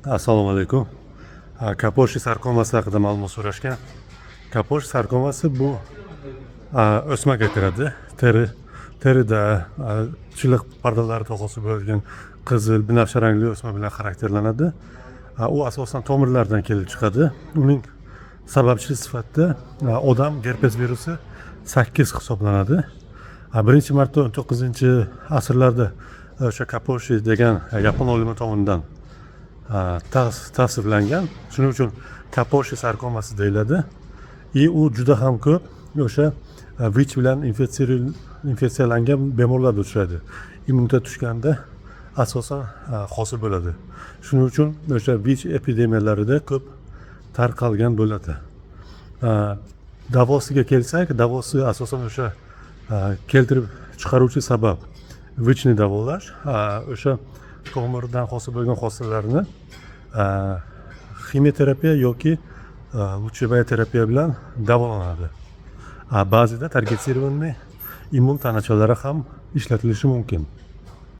Assalomu alaykum. Kaposhi sarkomasi haqida ma'lumot so'rashgan. Kaposhi sarkomasi bu o'smaga kiradi. Terida chiliq pardalarida hosil bo'lgan qizil, binafsha rangli o'sma bilan xarakterlanadi. U asosan tomirlardan kelib chiqadi. Uning sababchi sifatida odam gerpes virusi 8 hisoblanadi. Birinchi marta 19-asrlarda o'sha Kaposhi degan yapon olimi tomonidan tavsiflangan. Shuning uchun Kaposhi sarkomasi deyiladi. U juda ham ko'p o'sha VICH bilan infeksiyalangan bemorlarda uchraydi. Immunitet tushganda asosan hosil bo'ladi. Shuning uchun o'sha VICH epidemiyalarida ko'p tarqalgan bo'ladi. Davosiga kelsak, davosi asosan o'sha keltirib chiqaruvchi sabab VICHni davolash, o'sha tomirdan hosil bo'lgan hosillarni ximioterapiya yoki лучевая terapiya bilan davolanadi. Ba'zida targetированный immun tanachalari ham ishlatilishi mumkin.